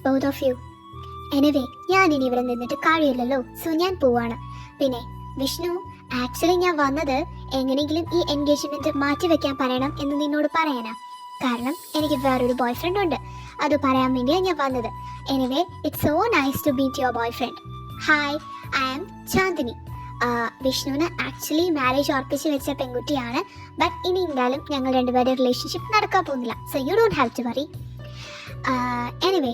Both of U. Anyway ഞാൻ ഇനി ഇവിടെ നിന്നിട്ട് കഴിയില്ലല്ലോ, സോ ഞാൻ പോവാണ്. പിന്നെ വിഷ്ണു, ആക്ച്വലി ഞാൻ വന്നത് എങ്ങനെയെങ്കിലും ഈ എൻഗേജ്മെന്റ് മാറ്റി വെക്കാൻ പറയണം എന്ന് നിന്നോട് പറയാനാ. കാരണം എനിക്ക് വേറൊരു ബോയ് ഫ്രണ്ട് ഉണ്ട്, അത് പറയാൻ വേണ്ടിയാണ് ഞാൻ വന്നത്. Anyway it's so nice to meet your boyfriend. Hi, I am Chandini. വിഷ്ണുവിന് ആക്ച്വലി മാരേജ് ഉറപ്പിച്ച് വെച്ച പെൺകുട്ടിയാണ്. ബട്ട് ഇനി എന്തായാലും ഞങ്ങൾ രണ്ടുപേരുടെ റിലേഷൻഷിപ്പ് നടക്കാൻ പോകുന്നില്ല, so you don't have to worry. Anyway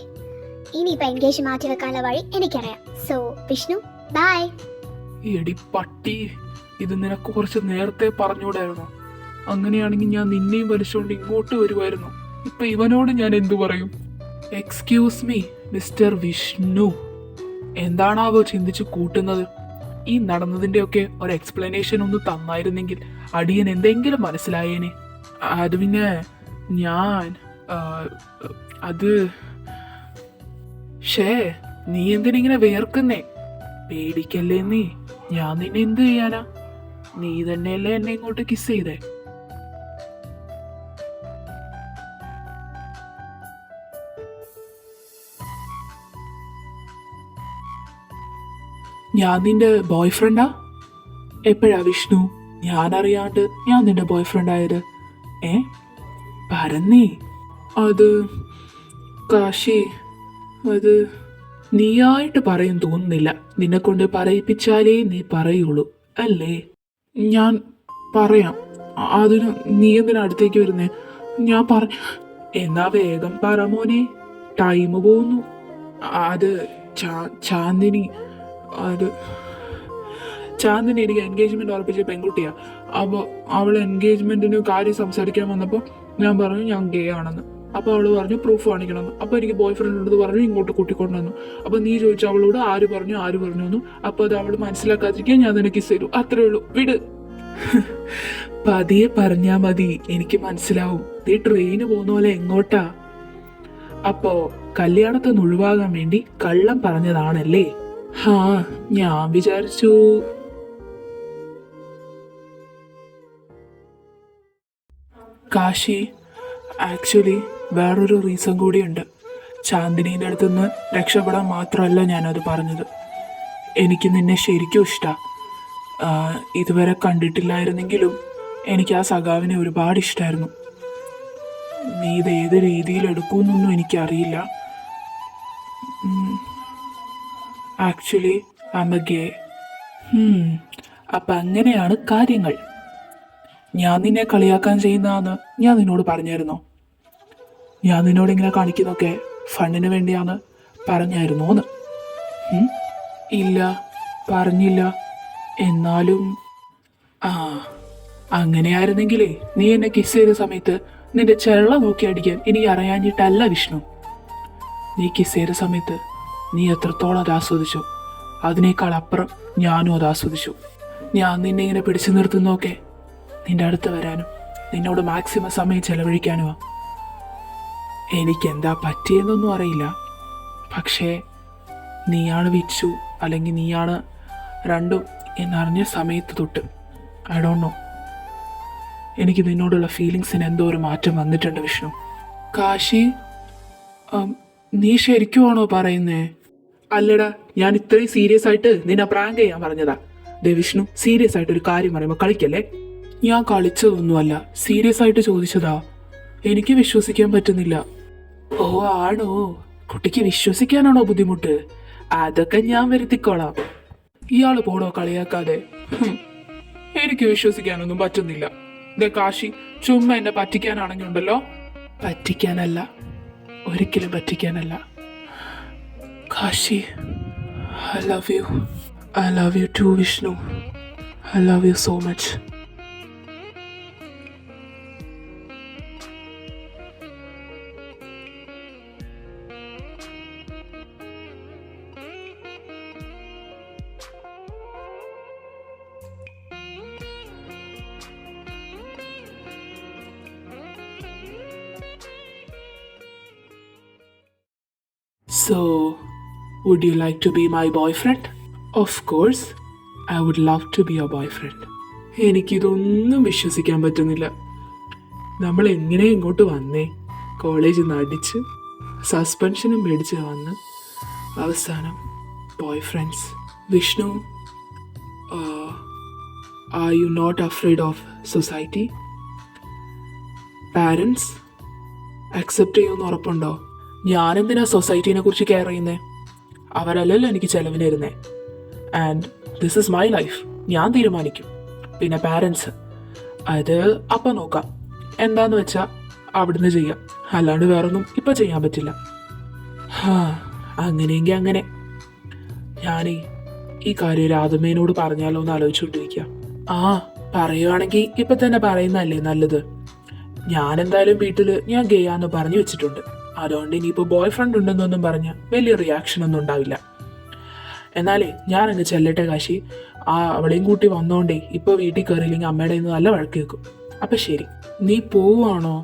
ഇനിയിപ്പോൾ എൻഗേജ് മാറ്റി വെക്കാനുള്ള വഴി എനിക്കറിയാം. So Vishnu, bye. എടി പട്ടി, ഇത് നിനക്ക് കുറച്ച് നേരത്തെ പറഞ്ഞൂടായിരുന്നു? അങ്ങനെയാണെങ്കിൽ ഞാൻ നിന്നെയും വലിച്ചുകൊണ്ട് ഇങ്ങോട്ട് വരുമായിരുന്നു. ഇപ്പൊ ഇവനോട് ഞാൻ എന്തു പറയും? എക്സ്ക്യൂസ് മീ മിസ്റ്റർ വിഷ്ണു, എന്താണാവോ ചിന്തിച്ച് കൂട്ടുന്നത്? ഈ നടന്നതിൻ്റെയൊക്കെ ഒരു എക്സ്പ്ലനേഷൻ ഒന്ന് തന്നായിരുന്നെങ്കിൽ അടിയൻ എന്തെങ്കിലും മനസ്സിലായേനെ. അത് പിന്നെ ഞാൻ അത് നീ എന്തിനിങ്ങനെ വേർക്കുന്നേ? പേടിക്കല്ലേ നീ, ഞാൻ നിന്നെ എന്ത് ചെയ്യാനാ? നീ തന്നെയല്ലേ എന്നെ ഇങ്ങോട്ട് കിസ് ചെയ്തേ? ഞാൻ നിന്റെ ബോയ് ഫ്രണ്ടാ? എപ്പോഴാ വിഷ്ണു ഞാനറിയാണ്ട് ഞാൻ നിന്റെ ബോയ് ഫ്രണ്ട് ആയത്? പറഞ്ഞേ. അത് കാശി, അത് നീയായിട്ട് പറയും തോന്നുന്നില്ല. നിന്നെ കൊണ്ട് പറയിപ്പിച്ചാലേ നീ പറയുള്ളൂ അല്ലേ? ഞാൻ പറയാം. അതിന് നീ എന്തിനാ അടുത്തേക്ക് വരുന്നേ? ഞാൻ എന്നാ വേഗം പറ മോനെ, ടൈം പോകുന്നു. അത് ചാന്ദിനി എനിക്ക് എൻഗേജ്മെന്റ് ഉറപ്പിച്ച പെൺകുട്ടിയാ. അപ്പോൾ അവൾ എൻഗേജ്മെന്റിന് കാര്യം സംസാരിക്കാൻ വന്നപ്പോൾ ഞാൻ പറഞ്ഞു ഞാൻ ഗേ ആണെന്ന്. അപ്പോൾ അവൾ പറഞ്ഞു പ്രൂഫ് കാണിക്കണമെന്ന്. അപ്പോൾ എനിക്ക് ബോയ് ഫ്രണ്ട് ഉണ്ടെന്ന് പറഞ്ഞു ഇങ്ങോട്ട് കൂട്ടിക്കൊണ്ടുവന്നു. അപ്പോൾ നീ ചോദിച്ചു അവളോട് ആര് പറഞ്ഞു എന്ന്. അപ്പോൾ അത് അവൾ മനസ്സിലാക്കാതിരിക്കാൻ ഞാൻ നിനക്ക് കിസ് ചെയ്തു. അത്രേ ഉള്ളൂ, വിട്. പതിയെ പറഞ്ഞാ മതി, എനിക്ക് മനസ്സിലാവും. നീ ട്രെയിന് പോകുന്ന പോലെ എങ്ങോട്ടാ? അപ്പോ കല്യാണത്തിന് ഒഴിവാകാൻ വേണ്ടി കള്ളം പറഞ്ഞതാണല്ലേ? ഞാൻ വിചാരിച്ചു. കാശി, ആക്ച്വലി വേറൊരു റീസൺ കൂടിയുണ്ട്. ചാന്ദിനീൻ്റെ അടുത്തുനിന്ന് രക്ഷപ്പെടാൻ മാത്രമല്ല ഞാനത് പറഞ്ഞത്. എനിക്ക് നിന്നെ ശരിക്കും ഇഷ്ടമാണ്. ഇതുവരെ കണ്ടിട്ടില്ലായിരുന്നെങ്കിലും എനിക്ക് ആ സഖാവിനെ ഒരുപാട് ഇഷ്ടമായിരുന്നു. നീ ഇത് ഏത് രീതിയിൽ എടുക്കുമെന്നൊന്നും എനിക്കറിയില്ല. Actually I am a gay. അപ്പം അങ്ങനെയാണ് കാര്യങ്ങൾ. ഞാൻ നിന്നെ കളിയാക്കാൻ ചെയ്യുന്നതാന്ന് ഞാൻ നിന്നോട് പറഞ്ഞായിരുന്നോ? ഞാൻ നിന്നോട് ഇങ്ങനെ കാണിക്കുന്നൊക്കെ ഫണ്ടിന് വേണ്ടിയാന്ന് പറഞ്ഞായിരുന്നോന്ന്? ഇല്ല, പറഞ്ഞില്ല. എന്നാലും അങ്ങനെയായിരുന്നെങ്കിലേ നീ എന്നെ കിസ് ചെയ്ത സമയത്ത് നിന്റെ ചെള്ള നോക്കി അടിക്കാൻ എനിക്ക് അറിയാഞ്ഞിട്ടല്ല വിഷ്ണു. നീ കിസ് ചെയ്ത സമയത്ത് നീ എത്രത്തോളം അത് ആസ്വദിച്ചു, അതിനേക്കാൾ അപ്പുറം ഞാനും അത് ആസ്വദിച്ചു. ഞാൻ നിന്നെ ഇങ്ങനെ പിടിച്ചു നിർത്തുന്നൊക്കെ നിന്റെ അടുത്ത് വരാനും നിന്നോട് മാക്സിമം സമയം ചെലവഴിക്കാനുമാ. എനിക്കെന്താ പറ്റിയെന്നൊന്നും അറിയില്ല. പക്ഷേ നീയാണ് വിച്ചു അല്ലെങ്കിൽ നീയാണ് രണ്ടും എന്നറിഞ്ഞ സമയത്ത് തൊട്ട് ഐ ഡോണ്ട് നോ, എനിക്ക് നിന്നോടുള്ള ഫീലിങ്സിന് എന്തോ ഒരു മാറ്റം വന്നിട്ടുണ്ട് വിഷ്ണു. കാശി, നീ ശരിക്കുമാണോ പറയുന്നേ? അല്ലടാ, ഞാൻ ഇത്രയും സീരിയസ് ആയിട്ട് നിന്നെ പ്രാങ്ക് ചെയ്യാൻ പറഞ്ഞതാ. ദേ വിഷ്ണു, സീരിയസ് ആയിട്ട് ഒരു കാര്യം പറയുമ്പോൾ കളിക്കല്ലേ. ഞാൻ കളിച്ചതൊന്നുമല്ല, സീരിയസ് ആയിട്ട് ചോദിച്ചതാ. എനിക്ക് വിശ്വസിക്കാൻ പറ്റുന്നില്ല. ഓ ആണോ? കുട്ടിക്ക് വിശ്വസിക്കാനാണോ ബുദ്ധിമുട്ട്? അതൊക്കെ ഞാൻ വരുത്തിക്കോളാം. ഇയാള് പോടോ കളിയാക്കാതെ. എനിക്ക് വിശ്വസിക്കാനൊന്നും പറ്റുന്നില്ല. ദേ കാശി, ചുമ്മാ എന്നെ പറ്റിക്കാനാണെങ്കിൽ ഉണ്ടല്ലോ. പറ്റിക്കാനല്ല, ഒരിക്കലും പറ്റിക്കാനല്ല. Kashi, I love you. I love you too, Vishnu. I love you so much. So, would you like to be my boyfriend? Of course, I would love to be your boyfriend. എനിക്കിതൊന്നും വിശ്വസിക്കാൻ പറ്റുന്നില്ല. നമ്മൾ എങ്ങനെ ഇങ്ങോട്ട് വന്നേ? കോളേജിൽ നിന്ന് അടിച്ച് സസ്പെൻഷനും മേടിച്ച് വന്ന് അവസാനം boy friends. Vishnu, are you not afraid of society? Parents accept ചെയ്യുമെന്ന് ഉറപ്പുണ്ടോ? ഞാനെന്തിനാ സൊസൈറ്റീനെ കുറിച്ച് കെയർ ചെയ്യുന്നേ? അവരല്ലല്ലോ എനിക്ക് ചെലവിന് തരുന്നേ. And this is my life, ഞാൻ തീരുമാനിക്കും. പിന്നെ പാരൻസ്, അത് അപ്പം നോക്കാം, എന്താന്ന് വെച്ചാൽ അവിടുന്ന് ചെയ്യാം, അല്ലാണ്ട് വേറൊന്നും ഇപ്പം ചെയ്യാൻ പറ്റില്ല. അങ്ങനെയെങ്കിൽ അങ്ങനെ. ഞാനേ ഈ കാര്യം രാധമ്മേനോട് പറഞ്ഞാലോ എന്ന് ആലോചിച്ചുകൊണ്ടിരിക്കുക. പറയുവാണെങ്കിൽ ഇപ്പം തന്നെ പറയുന്നതല്ലേ നല്ലത്. ഞാനെന്തായാലും വീട്ടിൽ ഞാൻ ഗെയാന്ന് പറഞ്ഞു വെച്ചിട്ടുണ്ട്. അതുകൊണ്ട് ഇനിയിപ്പോൾ ബോയ് ഫ്രണ്ട് ഉണ്ടെന്നൊന്നും പറഞ്ഞ് വലിയ റിയാക്ഷൻ ഒന്നും ഉണ്ടാവില്ല. എന്നാലേ ഞാനങ്ങ് ചെല്ലട്ടെ കാശി. അവളെയും കൂട്ടി വന്നോണ്ടേ ഇപ്പോൾ വീട്ടിൽ കയറിയില്ലെങ്കിൽ അമ്മയുടെ ഇന്ന് നല്ല വഴക്ക് വെക്കും. അപ്പം ശരി, നീ പോവുകയാണോ?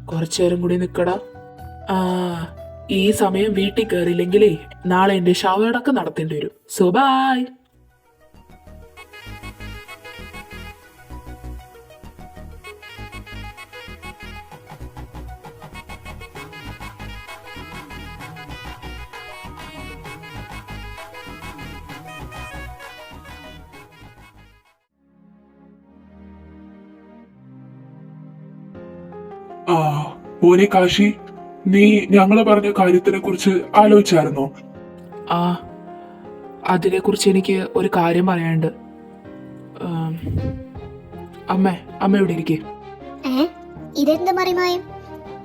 കുറച്ചു നേരം കൂടി നിൽക്കടാ. ഈ സമയം വീട്ടിൽ കയറിയില്ലെങ്കിലേ നാളെ എൻ്റെ ശവടക്കം നടത്തേണ്ടി വരും. So bye. മോനെ കാശി, നീ ഞങ്ങള് പറഞ്ഞ കാര്യത്തിനെ കുറിച്ച് ആലോചിച്ചായിരുന്നോ? അതിനെക്കുറിച്ച് എനിക്ക് ഒരു കാര്യം പറയാനുണ്ട്. അമ്മ ഇവിടെ ഇരിക്കേ. ഇതെന്ത് മറിമായും?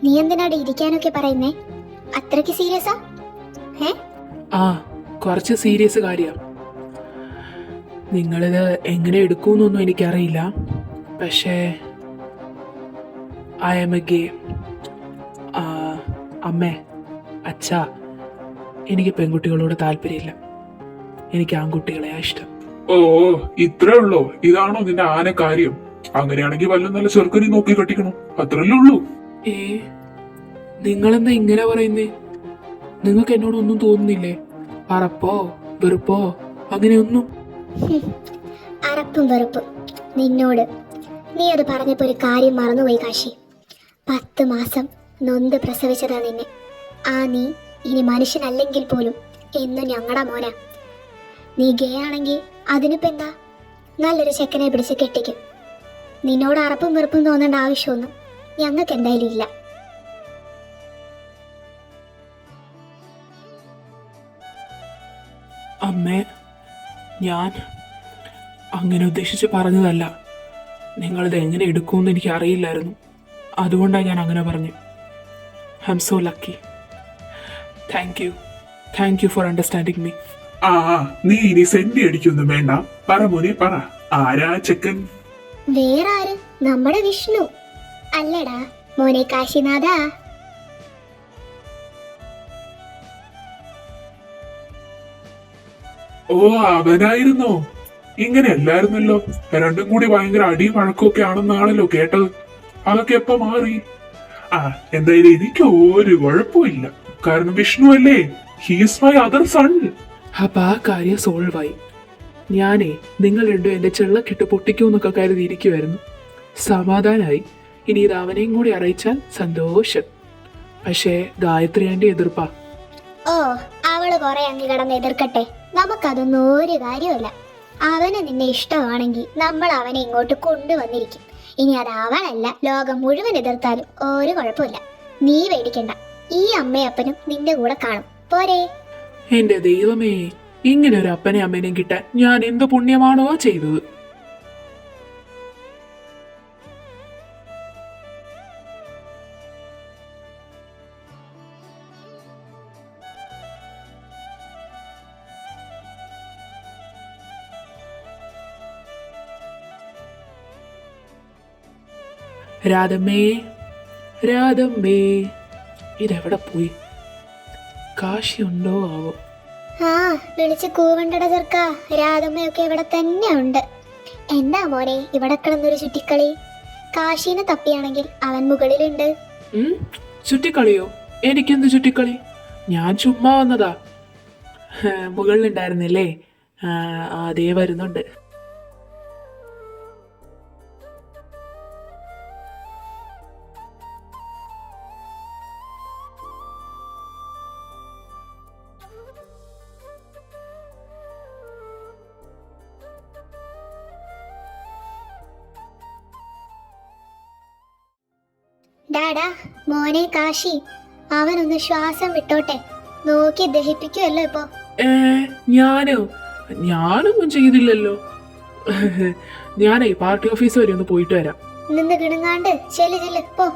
നീ എന്തിനാടി ഇരിക്കാനൊക്കെ പറയുന്നേ? അത്രയ്ക്ക് സീരിയസാ? കുറച്ച് സീരിയസ് കാര്യ. നിങ്ങളിത് എങ്ങനെ എടുക്കൂന്നൊന്നും എനിക്കറിയില്ല. പക്ഷേ ഐ ആം എ ഗേ. അമ്മേ, അച്ഛാ, എനിക്ക് പെൺകുട്ടികളോട് താല്പര്യമില്ല. എനിക്ക് ആൺകുട്ടികളെയാ ഇഷ്ടം. ഓ, ഇത്രേ ഉള്ളോ? ഇതാണോ നിന്റെ ആന കാര്യം? അങ്ങനെയാണെങ്കിൽ വല്ല നല്ല ചെറുക്കനെ നോക്കി കെട്ടിക്കണം, അത്രല്ലേ ഉള്ളൂ. നിങ്ങളെന്താ ഇങ്ങനെ പറയുന്നേ? നിങ്ങൾക്ക് എന്നോടൊന്നും തോന്നുന്നില്ലേ? അറപ്പോ വെറുപ്പോ അങ്ങനെയൊന്നും? അറപ്പും വെറുപ്പും നിന്നോട്. നീ അത് പറഞ്ഞപ്പോ ഒരു കാര്യം മറന്നുപോയി കാശി. 10 മാസം നൊന്ത് പ്രസവിച്ചതാ നിന്നെ. നീ ഇനി മനുഷ്യനല്ലെങ്കിൽ പോലും എന്നും ഞങ്ങളുടെ മോനാ. നീ ഗേ ആണെങ്കിൽ അതിനിപ്പോ എന്താ? നല്ലൊരു ചെക്കനെ പിടിച്ച് കെട്ടിക്കും. നിന്നോട് അറപ്പും വെറുപ്പും തോന്നേണ്ട ആവശ്യമൊന്നും ഞങ്ങൾക്ക് എന്തായാലും ഇല്ല. അമ്മേ, ഞാൻ അങ്ങനെ ഉദ്ദേശിച്ച് പറഞ്ഞതല്ല. നിങ്ങളിത് എങ്ങനെ എടുക്കുമെന്ന് എനിക്ക് അറിയില്ലായിരുന്നു. അതുകൊണ്ടാണ് ഞാൻ അങ്ങനെ പറഞ്ഞു. I M so lucky. Thank you for understanding me. നീ ഇനി സെന്റി അടിക്കൊന്നും വേണ്ട. പറ മോനെ, പറ, ആരാ ചെക്കൻ? വേറെ ആര്? നമ്മുടെ വിഷ്ണു അല്ലടാ മോനെ കാശിനാഥ. ഓ, അവനായിരുന്നോ? ഇങ്ങനെ അല്ലായിരുന്നല്ലോ. രണ്ടും കൂടി ഭയങ്കര അടിയും വഴക്കൊക്കെ ആണെന്നാണല്ലോ കേട്ടത്. അതൊക്കെ എപ്പോ മാറി? എന്തായാലും എനിക്ക് ഒരു കുഴപ്പമില്ല. കാരണം വിഷ്ണു അല്ലേ, ഹീസ് മൈ അതർ സൺ. അപ്പൊ ആ കാര്യം സോൾവ് ആയി. ഞാനേ നിങ്ങൾ രണ്ടും എന്റെ ചെള്ളക്കിട്ട് പൊട്ടിക്കൂന്നൊക്കെ കരുതിയിരിക്കുമായിരുന്നു. സമാധാനായി. ഇനി ഇത് അവനെയും കൂടി അറിയിച്ചാൽ സന്തോഷം. പക്ഷേ ഗായത്രി ആന്റെ എതിർപ്പാ. അവള് കുറെ അങ്ങ് കിടന്ന് എതിർക്കട്ടെ, നമുക്കതൊന്നും ഒരു കാര്യമല്ല. അവന് നിന്നെ ഇഷ്ടമാണെങ്കിൽ നമ്മൾ അവനെ ഇങ്ങോട്ട് കൊണ്ടുവന്നിരിക്കും. ഇനി അത് അവളല്ല, ലോകം മുഴുവൻ എതിർത്താലും ഒരു കുഴപ്പമില്ല. നീ പേടിക്കണ്ട, ഈ അമ്മയപ്പനും നിന്റെ കൂടെ കാണും. പോരെ? എന്റെ ദൈവമേ, ഇങ്ങനെ ഒരു അപ്പനെ അമ്മേനെയും കിട്ടാൻ ഞാൻ എന്ത് പുണ്യമാണോ ചെയ്തത്. രാധമ്മേ, ഇതെവിടെ പോയി? കാശി ഉണ്ടോ ആവോ? വിളിച്ച് കൂവണ്ടട ചെറുക്ക. രാധമ്മയൊക്കെ ഇവിടെ തന്നെ ഉണ്ട്. എന്താ മോനെ ഇവിടെ കിടന്നൊരു ചുറ്റിക്കളി? കാശീനെ തപ്പിയാണെങ്കിൽ അവൻ മുകളിലുണ്ട്. ചുറ്റിക്കളിയോ? എനിക്കെന്ത് ചുറ്റിക്കളി? ഞാൻ ചുമ്മാ വന്നതാ. മുകളിലുണ്ടായിരുന്നില്ലേ? അതേ വരുന്നുണ്ട്. ഡാഡാ, മോനെ കാശി, അവനൊന്ന് ശ്വാസം വിട്ടോട്ടെ. നോക്കി ദഹിപ്പിക്കുമല്ലോ ഇപ്പൊ. ഞാനൊന്നും ചെയ്തില്ലല്ലോ. ഞാനേ പാർട്ടി ഓഫീസ് വരെ ഒന്ന് പോയിട്ട് വരാം. നിന്ന് കിണങ്ങാണ്ട് ചെല്ല് പോ.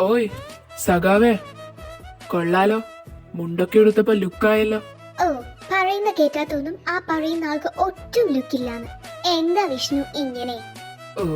ഓയ് സഖാവേ, കൊള്ളാലോ, മുണ്ടൊക്കെ എടുത്തപ്പോ ലുക്കായല്ലോ. ഓ, പറയുന്ന കേട്ടാത്തൊന്നും ആ പറയുന്ന ആൾക്ക് ഒട്ടും ലുക്കില്ലാന്ന്. എന്താ വിഷ്ണു ഇങ്ങനെ? ഓ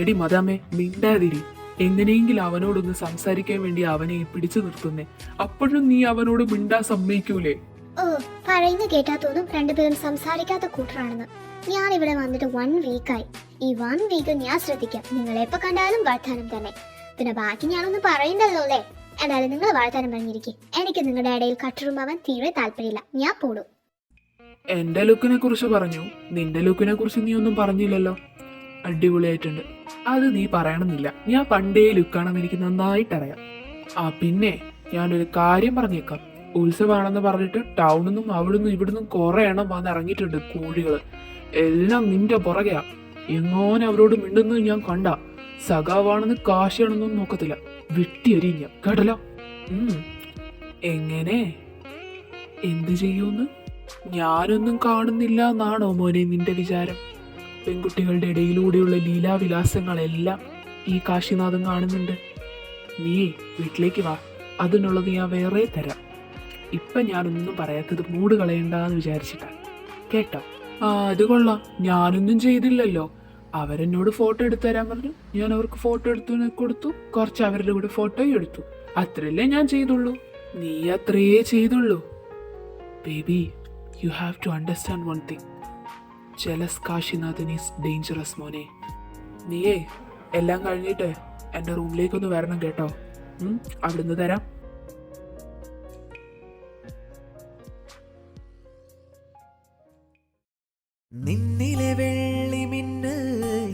എടി മദാമേ, മിണ്ടാതിരി. എങ്ങനെയെങ്കിലും അവനോടൊന്ന് സംസാരിക്കാൻ വേണ്ടി അവനെ പിടിച്ചു നിർത്തുന്നേ. അപ്പോഴും നീ അവനോട് മിണ്ടാൻ സമ്മതിക്കൂലേ? ഓ, പറയുന്ന കേട്ടാത്തൊന്നും രണ്ടുപേരും സംസാരിക്കാത്ത കൂട്ടറാണെന്ന്. ഞാൻ ഇവിടെ വന്നിട്ട് 1 വീക്കായി. ഈ 1 വീക്ക് ഞാൻ ശ്രദ്ധിക്കാം. നിങ്ങളെപ്പോ കണ്ടാലും വർത്താനം തന്നെ. പിന്നെ ബാക്കി ഞാനൊന്നും പറയണ്ടല്ലോ അല്ലേ? എന്തായാലും നിങ്ങൾ വർത്താനം പറഞ്ഞിരിക്കും. എനിക്ക് നിങ്ങളുടെ ഇടയിൽ കട്ടറുമാവാൻ തീരെ താല്പര്യമില്ല. ഞാൻ പോടും. എന്റെ ലുക്കിനെ കുറിച്ച് പറഞ്ഞു, നിന്റെ ലുക്കിനെ കുറിച്ച് നീ ഒന്നും പറഞ്ഞില്ലല്ലോ. അടിപൊളിയായിട്ടുണ്ട്. അത് നീ പറയണമെന്നില്ല. ഞാൻ പണ്ടേ ലുക്കാണെന്ന് എനിക്ക് നന്നായിട്ടറിയാം. പിന്നെ ഞാനൊരു കാര്യം പറഞ്ഞേക്കാം. ഉത്സവമാണെന്ന് പറഞ്ഞിട്ട് ടൗണിൽ നിന്നും അവിടുന്ന് ഇവിടുന്നും കുറെ എണ്ണം വന്ന് ഇറങ്ങിയിട്ടുണ്ട് കോഴികള്. എല്ലാം നിന്റെ പുറകെയാ. എങ്ങോനെ അവരോട് മിണ്ടുന്നത് ഞാൻ കണ്ട. സഖാവാണെന്ന് കാശിയാണെന്നും നോക്കത്തില്ല. വെട്ടിയരിഞ്ഞ കേട്ടല്ലോ. എങ്ങനെ എന്ത് ചെയ്യൂന്ന് ഞാനൊന്നും കാണുന്നില്ല എന്നാണോ മോനെ നിന്റെ വിചാരം? പെൺകുട്ടികളുടെ ഇടയിലൂടെയുള്ള ലീലാവിലാസങ്ങളെല്ലാം ഈ കാശിനാഥൻ കാണുന്നുണ്ട്. നീ വീട്ടിലേക്ക് വാ, അതിനുള്ളത് ഞാൻ വേറെ തരാം. ഇപ്പൊ ഞാനൊന്നും പറയാത്തത് മൂട് കളയണ്ടെന്ന് വിചാരിച്ചിട്ടാ, കേട്ടോ? അത് കൊള്ളാം. ഞാനൊന്നും ചെയ്തില്ലല്ലോ. അവരെന്നോട് ഫോട്ടോ എടുത്തു തരാൻ പറഞ്ഞു. ഞാൻ അവർക്ക് ഫോട്ടോ എടുത്തു കൊടുത്തു. കുറച്ച് അവരുടെ കൂടെ ഫോട്ടോയും എടുത്തു. അത്രയല്ലേ ഞാൻ ചെയ്തുള്ളൂ. നീ അത്രയേ ചെയ്തുള്ളൂ. Baby, you have to understand one thing. Jealous Kashinathan is dangerous മോനെ. നീയേ എല്ലാം കഴിഞ്ഞിട്ട് എൻ്റെ റൂമിലേക്കൊന്ന് വരണം കേട്ടോ. അവിടുന്ന് തരാം. നിന്നിലെ വെള്ളി മിന്നൽ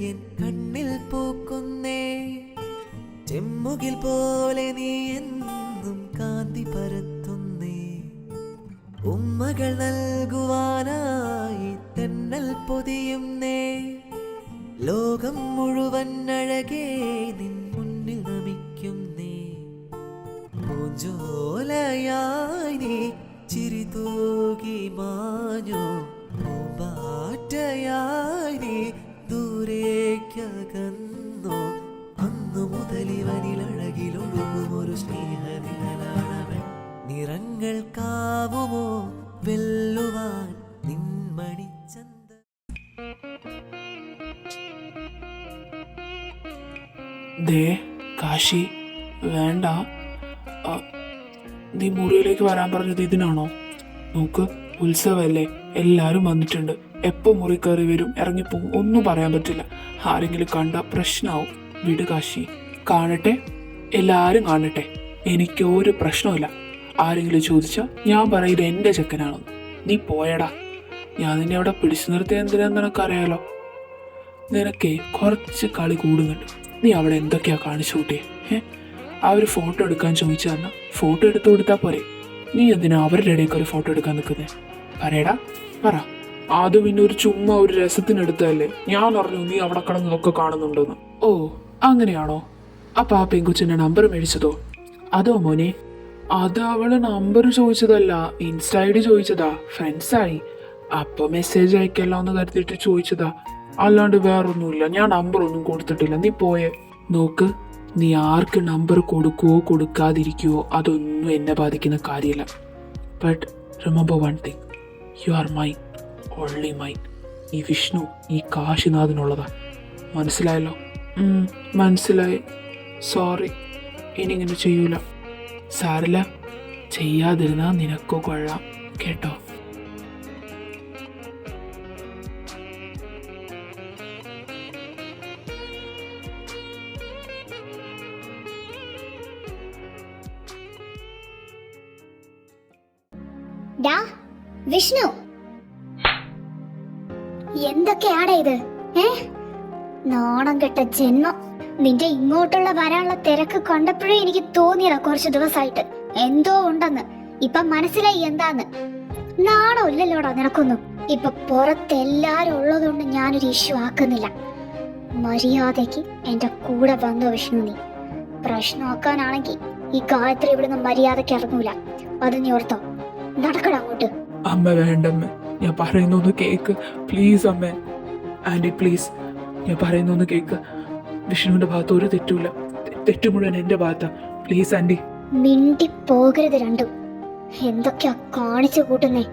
എൻ കണ്ണിൽ പൂക്കുന്നേ, ചെമ്മുകിൽ പോലെ നീ എന്നും കാന്തി പരത്തുന്നേ. ഉമ്മകൾ നൽകുവാനായി തെന്നൽ പൊതിയുന്നേ, ലോകം മുഴുവൻ അഴകേ നിൻ മുന്നിൽ നമിക്കുന്നേ. പൂഞ്ചോലയായി നീ ചിരി തൂകി മാഞ്ഞോ, പൂമ്പാറ്റയായി നീ ദൂരേക്കകന്നോ. അന്നു മുതൽ ഇവനിലഴകിലൊഴുകും ഒരു സ്നേഹനിഴലാണവൻ. നിറങ്ങൾക്കാവുമോ വെല്ലുവാൻ നിൻമണിച്ചന്ത. ദേ കാശി, വേണ്ട. നീ മുറിയിലേക്ക് വരാൻ പറഞ്ഞത് ഇതിനാണോ? നോക്ക്, ഉത്സവമല്ലേ, എല്ലാവരും വന്നിട്ടുണ്ട്. എപ്പോൾ മുറി കയറി വരും, ഇറങ്ങിപ്പോവും, ഒന്നും പറയാൻ പറ്റില്ല. ആരെങ്കിലും കണ്ട പ്രശ്നമാവും. വിട് കാശി, കാണട്ടെ, എല്ലാവരും കാണട്ടെ. എനിക്ക് ഒരു പ്രശ്നമില്ല. ആരെങ്കിലും ചോദിച്ചാൽ ഞാൻ പറയും എൻ്റെ ചെക്കനാണെന്ന്. നീ പോയടാ. ഞാൻ നിന്നെ അവിടെ പിടിച്ചു നിർത്തിയ എന്തിനാന്ന് നിനക്കറിയാലോ. നിനക്കേ കുറച്ച് കളി കൂടുന്നുണ്ട്. നീ അവിടെ എന്തൊക്കെയാ കാണിച്ചു കൂട്ടിയേ? അവർ ഫോട്ടോ എടുക്കാൻ ചോദിച്ചാൽ ഫോട്ടോ എടുത്തു കൊടുത്താൽ പോരെ. നീ എന്തിനാ അവരുടെ ഇടയ്ക്ക് ഒരു ഫോട്ടോ എടുക്കാൻ നിൽക്കുന്നത്? പറയടാ, പറ. അത് പിന്നെ ഒരു ചുമ്മാ ഒരു രസത്തിനെടുത്തതല്ലേ. ഞാൻ അറിഞ്ഞു നീ അവിടെ കിടന്നതൊക്കെ കാണുന്നുണ്ടെന്ന്. ഓ, അങ്ങനെയാണോ? അപ്പൊ ആ പെങ്കുച്ചിന്റെ നമ്പർ മേടിച്ചതോ? അതോ മോനെ? അത് അവള് നമ്പർ ചോദിച്ചതല്ല, ഇൻസ്റ്റ ID ചോദിച്ചതാ. ഫ്രണ്ട്സായി. അപ്പൊ മെസ്സേജ് അയക്കല്ലോ എന്ന് കരുതിയിട്ട് ചോദിച്ചതാ. അല്ലാണ്ട് വേറൊന്നുമില്ല. ഞാൻ നമ്പർ ഒന്നും കൊടുത്തിട്ടില്ല. നീ പോയേ. നോക്ക്, നീ ആർക്ക് നമ്പർ കൊടുക്കുവോ കൊടുക്കാതിരിക്കുവോ അതൊന്നും എന്നെ ബാധിക്കുന്ന കാര്യമില്ല. But remember one thing, you are mine, only mine. ഈ വിഷ്ണു ഈ കാശിനാഥിനുള്ളതാ. മനസ്സിലായല്ലോ? മനസ്സിലായി. സോറി, ഇനി ഇങ്ങനെ ചെയ്യൂല. സാരില്ല, ചെയ്യാതിരുന്നാ നിനക്കോ കൊള്ളാം കേട്ടോ. ഡാ വിഷ്ണു, എന്തൊക്കെയാടാ ഇത്? നാണം കെട്ട ജന്മം. നിന്റെ ഇങ്ങോട്ടുള്ള വരാനുള്ള തിരക്ക് കണ്ടപ്പോഴേ എനിക്ക് തോന്നിയതാ കുറച്ച് ദിവസമായിട്ട് എന്തോ ഉണ്ടെന്ന്. ഇപ്പൊ മനസ്സിലായി എന്താന്ന്. നാണം ഇല്ലല്ലോടാ നിനക്കൊന്നും. ഇപ്പൊ പുറത്തെല്ലാരും ഉള്ളതുകൊണ്ട് ഞാനൊരു ഇഷ്യൂ ആക്കുന്നില്ല. മര്യാദയ്ക്ക് എന്റെ കൂടെ വന്നോ വിഷ്ണു. നീ പ്രശ്നമാക്കാനാണെങ്കിൽ ഈ ഗായത്രി ഇവിടുന്ന് മര്യാദയ്ക്ക് ഇറങ്ങൂല. അത് നീ ഓർത്തോ. നടക്കടാ അങ്ങോട്ട്. അമ്മ വേണ്ടമ്മ, ഞാൻ പറയുന്നൊന്ന് കേക്ക് പ്ലീസ്. അമ്മ, ആൻറ്റി പ്ലീസ്, ഞാൻ പറയുന്നൊന്ന് കേക്ക്. വിഷ്ണുവിന്റെ ഭാഗത്ത് ഒരു തെറ്റുമില്ല. തെറ്റ് മുഴുവൻ എന്റെ ഭാഗത്താ. Please anti. മിണ്ടി പോകരുത് രണ്ടും. എന്തൊക്കെയാ കാണിച്ചു കൂട്ടുന്നേ?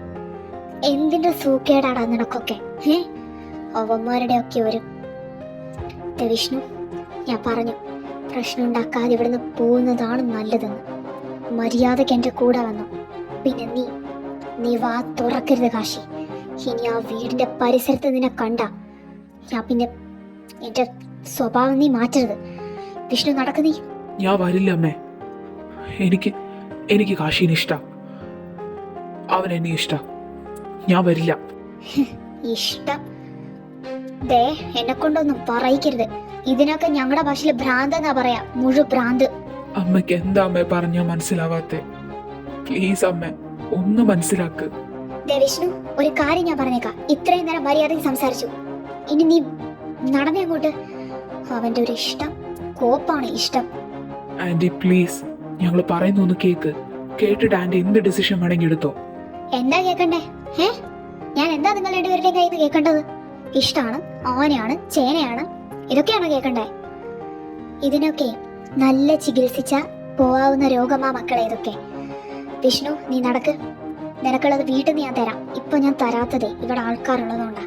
എന്തിന്റെ സൂക്കേടാടാ നിനക്കൊക്കെ? അവന്മാരുടെ ഒക്കെ ഒരു വിഷ്ണു, ഞാൻ പറഞ്ഞു പ്രശ്നം ഉണ്ടാക്കാതെ ഇവിടുന്ന് പോകുന്നതാണ് നല്ലതെന്ന്. മര്യാദക്ക് എന്റെ കൂടെ വന്നു. പിന്നെ നീ വാ തുറക്കരുത് കാശി. ഇനി ആ വീടിന്റെ പരിസരത്ത് നിന്നെ കണ്ട ഞാൻ പിന്നെ എന്റെ സ്വഭാവം നീ മാറ്റരുത്. വിഷ്ണു നടക്ക് നീ. ഞാൻ വരില്ല അമ്മേ. എനിക്ക് കാശീനെ ഇഷ്ടം. അവൻ എന്നെ ഇഷ്ടം. ഞാൻ വരില്ല. ഇഷ്ടം? ദേ എന്നെ കൊണ്ടൊന്നും പറയിക്കരുത്. ഇതിനൊക്കെ ഞങ്ങളുടെ ഭാഷയിൽ ഭ്രാന്ത് എന്നാ പറയാ. ഭ്രാന്ത്. അമ്മയ്ക്ക് എന്താ അമ്മ പറഞ്ഞാ മനസ്സിലാവാത്തെ? പ്ലീസ് അമ്മ, ഒന്ന് മനസ്സിലാക്ക്. ദേ വിഷ്ണു, ഒരു കാര്യം ഞാൻ പറഞ്ഞേക്കാം. ഇത്രയും നേരം മര്യാദയ്ക്ക് സംസാരിച്ചു. ഇനി നീ നടന്നേ അങ്ങോട്ട്. അവന്റെ ഒരു ഇഷ്ടം, കോപ്പാണ് ഇഷ്ടം. ആന്റി പ്ലീസ്, ഞങ്ങൾ പറയുന്ന ഒന്ന് കേക്ക്. കേട്ടിട്ട് ആന്റി എന്ത് ഡിസിഷൻ വേണമെങ്കിൽ എടുത്തോ. എന്താ കേക്കണ്ടേ? ഞാൻ എന്താ നിങ്ങൾ രണ്ടുപേരുടെയും കയ്യിൽ നിന്ന് കേൾക്കേണ്ടത്? ഇഷ്ടാണ്, ആനയാണ്, ചേനയാണ്, ഇതൊക്കെയാണോ കേൾക്കണ്ടേ? ഇതിനൊക്കെ നല്ല ചികിത്സിച്ച പോവാവുന്ന രോഗമാ മക്കളെ ഇതൊക്കെ. വിഷ്ണു നീ നടക്ക്. നിനക്കുള്ളത് വീട്ടിൽ നിന്ന് ഞാൻ തരാം. ഇപ്പൊ ഞാൻ തരാത്തതേ ഇവിടെ ആൾക്കാരുള്ളതുകൊണ്ടാ.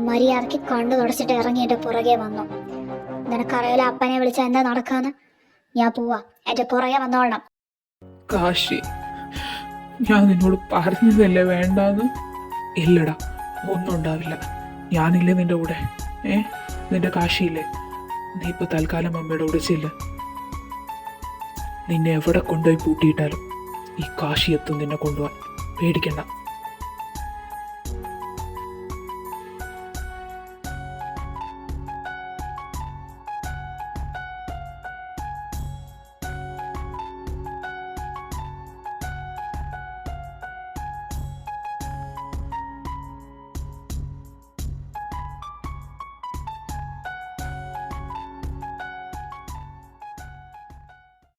മര്യാദക്ക് കണ്ണു തുടച്ചിട്ട് ഇറങ്ങി എന്റെ പുറകെ വന്നു. നിനക്കറിയാലോ അപ്പനെ വിളിച്ച എന്താ നടക്കാന്ന്. ഞാൻ പോവാ, എന്റെ പുറകെ വന്നോളണം. കാശി, ഞാൻ നിന്നോട് പറഞ്ഞതല്ലേ വേണ്ടാന്ന്. ഇല്ലടാ, ഒന്നും ഉണ്ടാവില്ല. ഞാനില്ലേ നിന്റെ കൂടെ. നിന്റെ കാശിയില്ലേ? നീ ഇപ്പൊ തൽക്കാലം അമ്മയുടെ കൂടെ ചെല്ല്. നിന്നെ എവിടെ കൊണ്ടുപോയി പൂട്ടിയിട്ടാലും ഈ കാശി എത്തും നിന്നെ കൊണ്ടുപോവാൻ. പേടിക്കണ്ട.